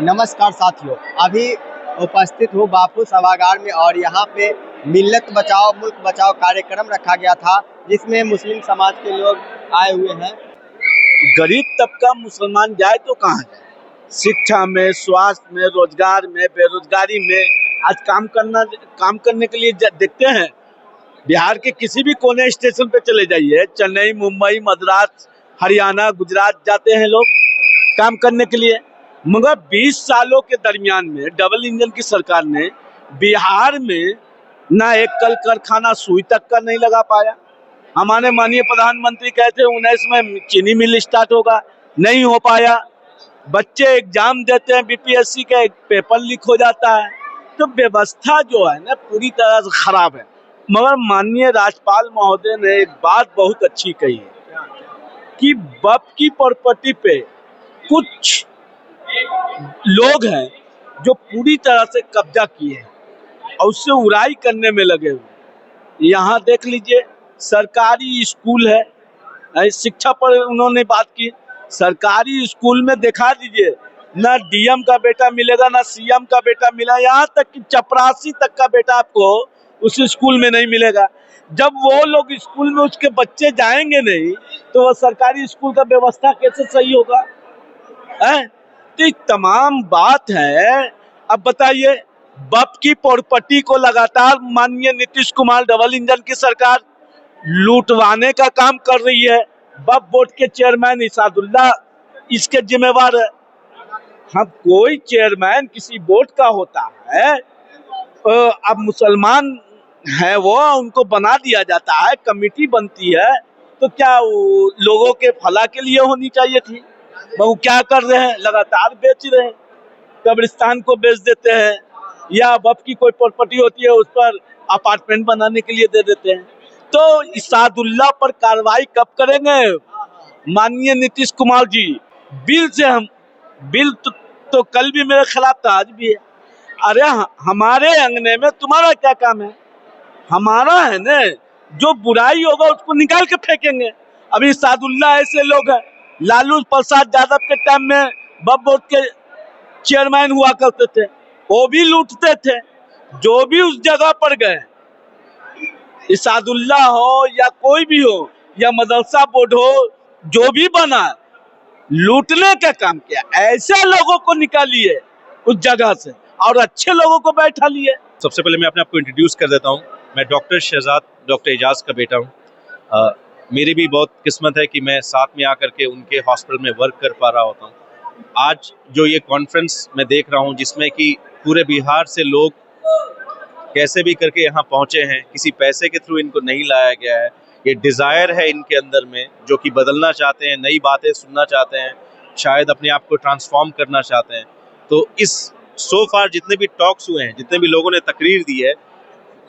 नमस्कार साथियों, अभी उपस्थित हूँ बापू सभागार में और यहाँ पे मिल्लत बचाओ मुल्क बचाओ कार्यक्रम रखा गया था, जिसमें मुस्लिम समाज के लोग आए हुए हैं। गरीब तबका मुसलमान जाए तो कहाँ जाए? शिक्षा में, स्वास्थ्य में, रोजगार में, बेरोजगारी में आज काम करने के लिए देखते हैं। बिहार के किसी भी कोने स्टेशन पे चले जाइए, चेन्नई, मुंबई, मद्रास, हरियाणा, गुजरात जाते हैं लोग काम करने के लिए। मगर 20 सालों के दरमियान में डबल इंजन की सरकार ने बिहार में ना एक कल कारखाना सुई तक का नहीं लगा पाया। हमारे माननीय प्रधानमंत्री कहते 19 में चीनी मिल स्टार्ट होगा, नहीं हो पाया। बच्चे एग्जाम देते हैं बीपीएससी का, एक पेपर लीक हो जाता है। तो व्यवस्था जो है ना पूरी तरह से खराब है। मगर माननीय राज्यपाल महोदय ने एक बात बहुत अच्छी कही है कि वक्फ की प्रॉपर्टी पे कुछ लोग हैं जो पूरी तरह से कब्जा किए हैं और उससे उड़ाई करने में लगे हुए। यहाँ देख लीजिए, सरकारी स्कूल है, शिक्षा पर उन्होंने बात की। सरकारी स्कूल में दिखा दीजिए, ना डीएम का बेटा मिलेगा ना सीएम का बेटा मिला, यहाँ तक कि चपरासी तक का बेटा आपको उस स्कूल में नहीं मिलेगा। जब वो लोग स्कूल में उसके बच्चे जाएंगे नहीं तो वह सरकारी स्कूल का व्यवस्था कैसे सही होगा? तो तमाम बात है। अब बताइए, वक्फ की प्रॉपर्टी को लगातार माननीय नीतीश कुमार डबल इंजन की सरकार लूटवाने का काम कर रही है। वक्फ बोर्ड के चेयरमैन इसादुल्ला इसके जिम्मेवार है। हम कोई चेयरमैन किसी बोर्ड का होता है, अब मुसलमान है वो, उनको बना दिया जाता है, कमेटी बनती है, तो क्या लोगों के भला के लिए होनी चाहिए थी? वो क्या कर रहे हैं? लगातार बेच रहे हैं, कब्रिस्तान को बेच देते हैं, या वक्फ की कोई प्रॉपर्टी होती है उस पर अपार्टमेंट बनाने के लिए दे देते हैं। तो इसादुल्ला पर कार्रवाई कब करेंगे माननीय नीतीश कुमार जी? बिल तो कल भी मेरे खिलाफ था, आज भी है। अरे हमारे अंगने में तुम्हारा क्या काम है? हमारा है ना, जो बुराई होगा उसको निकाल के फेंकेंगे। अभी इसादुल्ला ऐसे लोग हैं, लालू प्रसाद यादव के टाइम में वक्फ बोर्ड के चेयरमैन हुआ करते थे, वो भी लूटते थे। जो भी उस जगह पर गए, इसादुल्ला हो या कोई भी हो या मदरसा बोर्ड हो, जो भी बना लूटने का काम किया। ऐसे लोगों को निकालिए उस जगह से और अच्छे लोगों को बैठा लिए। सबसे पहले मैं अपने आपको इंट्रोड्यूस कर देता हूँ। मैं डॉक्टर शहजाद, डॉक्टर एजाज का बेटा हूँ। मेरी भी बहुत किस्मत है कि मैं साथ में आकर के उनके हॉस्पिटल में वर्क कर पा रहा होता हूँ। आज जो ये कॉन्फ्रेंस मैं देख रहा हूँ, जिसमें कि पूरे बिहार से लोग कैसे भी करके यहाँ पहुँचे हैं, किसी पैसे के थ्रू इनको नहीं लाया गया है। ये डिज़ायर है इनके अंदर में, जो कि बदलना चाहते हैं, नई बातें सुनना चाहते हैं, शायद अपने आप को ट्रांसफॉर्म करना चाहते हैं। तो इस सो फार जितने भी टॉक्स हुए हैं, जितने भी लोगों ने तकरीर दी है,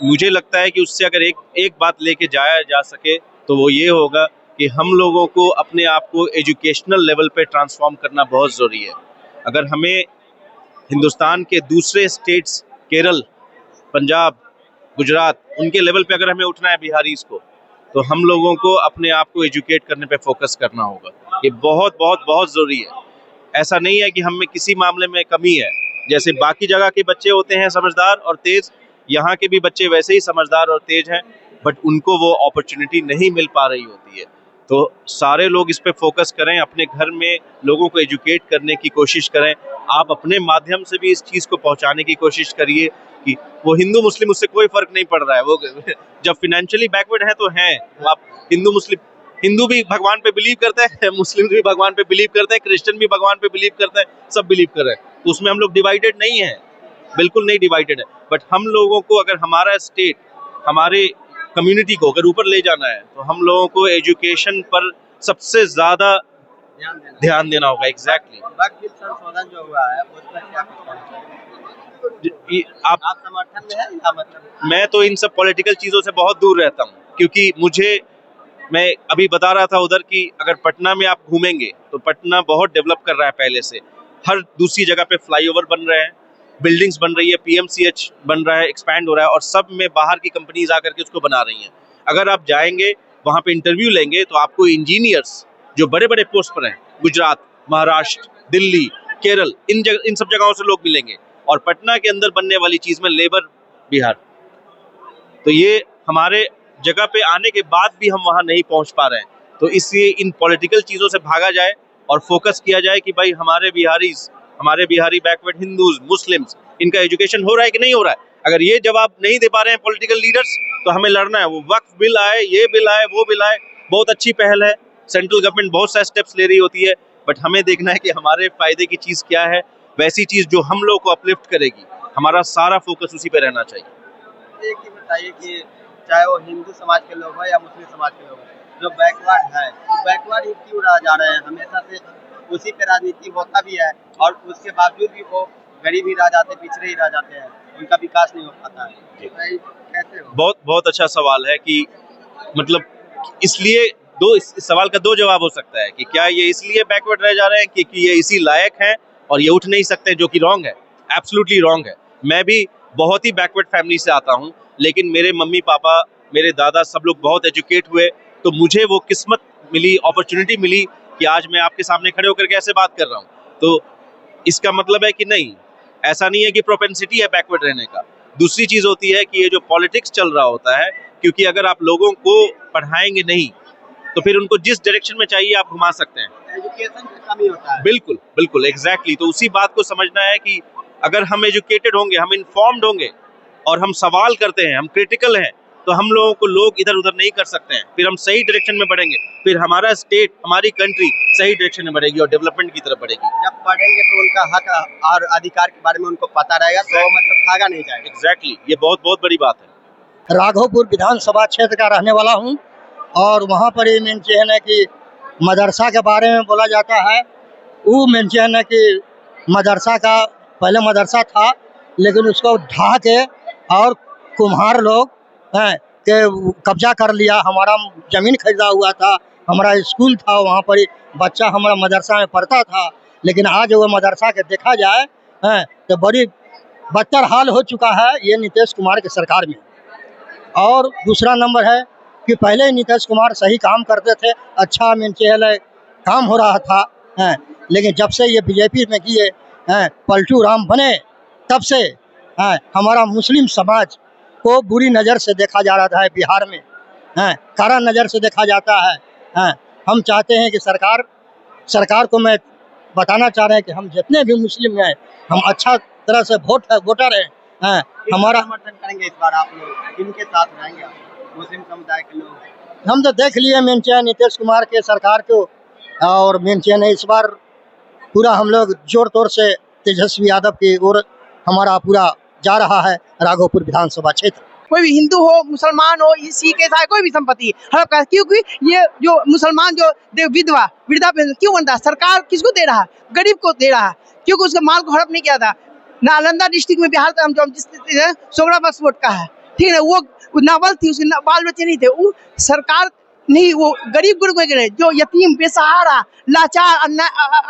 मुझे लगता है कि उससे अगर एक बात लेके जाया जा सके तो वो ये होगा कि हम लोगों को अपने आप को एजुकेशनल लेवल पे ट्रांसफॉर्म करना बहुत ज़रूरी है। अगर हमें हिंदुस्तान के दूसरे स्टेट्स, केरल, पंजाब, गुजरात, उनके लेवल पे अगर हमें उठना है बिहारीज को, तो हम लोगों को अपने आप को एजुकेट करने पे फोकस करना होगा। ये बहुत बहुत बहुत ज़रूरी है। ऐसा नहीं है कि हम में किसी मामले में कमी है। जैसे बाकी जगह के बच्चे होते हैं समझदार और तेज़, यहाँ के भी बच्चे वैसे ही समझदार और तेज़ हैं, बट उनको वो अपॉर्चुनिटी नहीं मिल पा रही होती है। तो सारे लोग इस पे फोकस करें, अपने घर में लोगों को एजुकेट करने की कोशिश करें। आप अपने माध्यम से भी इस चीज़ को पहुंचाने की कोशिश करिए कि वो हिंदू मुस्लिम, उससे कोई फर्क नहीं पड़ रहा है। वो जब फिनेंशियली बैकवर्ड है तो हैं, तो आप हिंदू मुस्लिम, हिंदू भी भगवान पे बिलीव करते हैं, मुस्लिम भी भगवान पे बिलीव करते हैं, क्रिश्चियन भी भगवान पे बिलीव करते हैं, सब बिलीव कर रहे हैं। तो उसमें हम लोग डिवाइडेड नहीं है, बिल्कुल नहीं डिवाइडेड है। बट हम लोगों को अगर हमारा स्टेट, हमारे कम्युनिटी को अगर ऊपर ले जाना है, तो हम लोगों को एजुकेशन पर सबसे ज्यादा ध्यान देना होगा। एग्जैक्टली। संशोधन जो हुआ है उसमें क्या आप समर्थन में है या मतलब? मैं तो इन सब पॉलिटिकल चीजों से बहुत दूर रहता हूँ, क्योंकि मैं अभी बता रहा था उधर कि अगर पटना में आप घूमेंगे तो पटना बहुत डेवलप कर रहा है पहले से। हर दूसरी जगह पे फ्लाईओवर बन रहे हैं, बिल्डिंग्स बन रही है, पीएमसीएच बन रहा है, एक्सपैंड हो रहा है, और सब में बाहर की कंपनीज आकर के उसको बना रही हैं। अगर आप जाएंगे वहाँ पे इंटरव्यू लेंगे तो आपको इंजीनियर्स जो बड़े बड़े पोस्ट पर हैं, गुजरात, महाराष्ट्र, दिल्ली, केरल, इन सब जगहों से लोग मिलेंगे। और पटना के अंदर बनने वाली चीज में लेबर बिहार, तो ये हमारे जगह पे आने के बाद भी हम वहां नहीं पहुंच पा रहे हैं। तो इसलिए इन पॉलिटिकल चीजों से भागा जाए और फोकस किया जाए कि भाई हमारे बिहारी बैकवर्ड हिंदूज, मुस्लिम्स, इनका एजुकेशन हो रहा है कि नहीं हो रहा है। अगर ये जवाब नहीं दे पा रहे हैं पॉलिटिकल लीडर्स, तो हमें लड़ना है। वो वक्फ बिल आए, ये बिल आए, वो बिल आए, बहुत अच्छी पहल है, सेंट्रल गवर्नमेंट बहुत सारे स्टेप्स ले रही होती है, बट हमें देखना है कि हमारे फायदे की चीज क्या है, वैसी चीज जो हम लोग को अपलिफ्ट करेगी। हमारा सारा फोकस उसी पे रहना चाहिए। एक ही बताइए कि चाहे वो हिंदू समाज के लोग हो या मुस्लिम समाज के लोग हो, जो बैकवर्ड है तो बैकवर्ड ही क्यों रह जा रहे हैं? हमेशा से उसी पे राजनीति होता भी है और उसके बावजूद भी वो गरीब ही रह जाते, पिछड़े ही रह जाते हैं, उनका विकास नहीं हो पाता है। कैसे हो? बहुत अच्छा सवाल है कि मतलब इसलिए इस सवाल का दो जवाब हो सकता है कि क्या ये इसलिए बैकवर्ड रह जा रहे हैं कि ये इसी लायक हैं और ये उठ नहीं सकते, जो कि रॉन्ग है, एब्सोल्युटली रॉन्ग है। मैं भी बहुत ही बैकवर्ड फैमिली से आता हूँ, लेकिन मेरे मम्मी पापा, मेरे दादा, सब लोग बहुत एजुकेट हुए, तो मुझे वो किस्मत मिली, अपॉर्चुनिटी मिली कि आज मैं आपके सामने खड़े होकर के ऐसे बात कर रहा हूँ। तो इसका मतलब है कि नहीं, ऐसा नहीं है कि प्रोपेंसिटी है बैकवर्ड रहने का। दूसरी चीज होती है कि ये जो पॉलिटिक्स चल रहा होता है, क्योंकि अगर आप लोगों को पढ़ाएंगे नहीं तो फिर उनको जिस डायरेक्शन में चाहिए आप घुमा सकते हैं। एजुकेशन की कमी होता है। बिल्कुल एग्जैक्टली। तो उसी बात को समझना है कि अगर हम एजुकेटेड होंगे, हम इन्फॉर्म्ड होंगे और हम सवाल करते हैं, हम क्रिटिकल हैं, तो हम लोगों को लोग इधर उधर नहीं कर सकते हैं। फिर हम सही डायरेक्शन में बढ़ेंगे, फिर हमारा स्टेट, हमारी कंट्री सही डायरेक्शन में बढ़ेगी और डेवलपमेंट की तरफ बढ़ेगी। जब पढ़ेंगे तो उनका हक और अधिकार के बारे में उनको पता रहेगा, तो मतलब भागा नहीं जाएगा। एग्जैक्टली, ये बहुत बड़ी बात है। राघोपुर विधानसभा क्षेत्र का रहने वाला हूँ और वहाँ पर ये मेंशन है कि मदरसा के बारे में बोला जाता है। वो मेंशन है कि मदरसा का पहले मदरसा था, लेकिन उसको ढा के और कुम्हार लोग हैं के कब्जा कर लिया। हमारा ज़मीन खरीदा हुआ था, हमारा स्कूल था, वहाँ पर ही बच्चा हमारा मदरसा में पढ़ता था। लेकिन आज वो मदरसा के देखा जाए हैं तो बड़ी बदतर हाल हो चुका है ये नीतीश कुमार की सरकार में। और दूसरा नंबर है कि पहले नीतीश कुमार सही काम करते थे, अच्छा मेंटेन काम हो रहा था हैं, लेकिन जब से ये बीजेपी में किए हैं, पलटू राम बने, तब से हैं हमारा मुस्लिम समाज को बुरी नज़र से देखा जा रहा है बिहार में, हैं कड़ा नज़र से देखा जाता है। हैं हम चाहते हैं कि सरकार को मैं बताना चाह रहे हैं कि हम जितने भी मुस्लिम हैं, हम अच्छा तरह से वोटर हैं। हमारा समर्थन करेंगे इस बार आप लोग, किनके साथ रहेंगे आप? मुस्लिम समुदाय के लोग हम तो देख लिए मेंटेन नीतीश कुमार के सरकार को, और मेंटेन इस बार पूरा हम लोग जोर तोर से तेजस्वी यादव की ओर हमारा पूरा जा रहा है राघोपुर विधानसभा क्षेत्र। कोई भी हिंदू हो, मुसलमान हो, सिख ईसाई कोई भी संपत्ति हड़प कर, क्योंकि ये जो मुसलमान जो वृद्धा पेंशन क्यों बनता है? सरकार किसको दे रहा है? गरीब को दे रहा है, क्योंकि उसके माल को हड़प नहीं किया था। नालंदा डिस्ट्रिक्ट में बिहार का हम जिस सोगड़ा बस वोट का है, ठीक है, वो नावल थी, उसके बाल बच्चे नहीं थे, वो सरकार नहीं, वो गरीब गुरु के जो यतीम, बेसहारा, लाचार,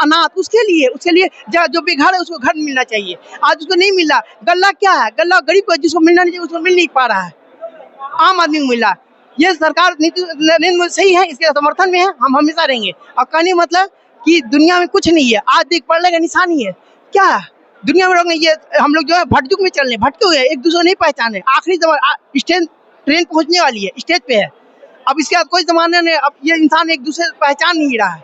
अनाथ, उसके लिए जो बेघर है उसको घर मिलना चाहिए। आज उसको नहीं मिला। गल्ला क्या है? गल्ला गरीब को जिसको मिलना नहीं चाहिए उसको मिल नहीं पा रहा है, आम आदमी को मिला। ये सरकार नरेंद्र मोदी सही है, इसके समर्थन में है, हम हमेशा रहेंगे। और कहने मतलब कि दुनिया में कुछ नहीं है, आज देख पढ़ने का निशान ही है क्या दुनिया में। लोग ये हम लोग जो है भटजुग में चल रहे, भटके हुए, एक दूसरे नहीं पहचाने। आखिरी स्टेज ट्रेन पहुंचने वाली है, स्टेज पे है, अब इसके बाद कोई जमाना नहीं। अब ये इंसान एक दूसरे पहचान नहीं रहा है।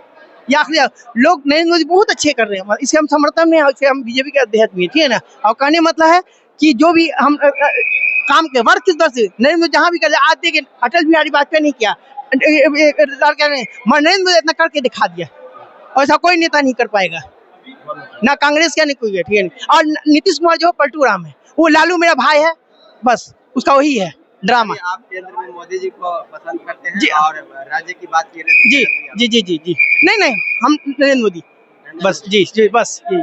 ये आखिरी लोग नरेंद्र मोदी बहुत अच्छे कर रहे हैं, इसके हम समर्थन में, इसके हम बीजेपी के अध्यक्ष में, ठीक है ना। और कहने मतलब है कि जो भी हम काम के वर्ग किस तरह से नरेंद्र मोदी जहाँ भी कर, आज देखिए अटल बिहारी वाजपेयी नहीं किया, नरेंद्र मोदी इतना करके दिखा दिया, और ऐसा कोई नेता नहीं कर पाएगा, ना कांग्रेस का नहीं कोई है, ठीक है। और नीतीश कुमार जो पलटू राम है, वो लालू मेरा भाई है, बस उसका वही है ड्रामा। आप केंद्र में मोदी जी को पसंद करते हैं, और राज्य की बात की जी, नहीं हम नरेंद्र मोदी, बस जी बस जी।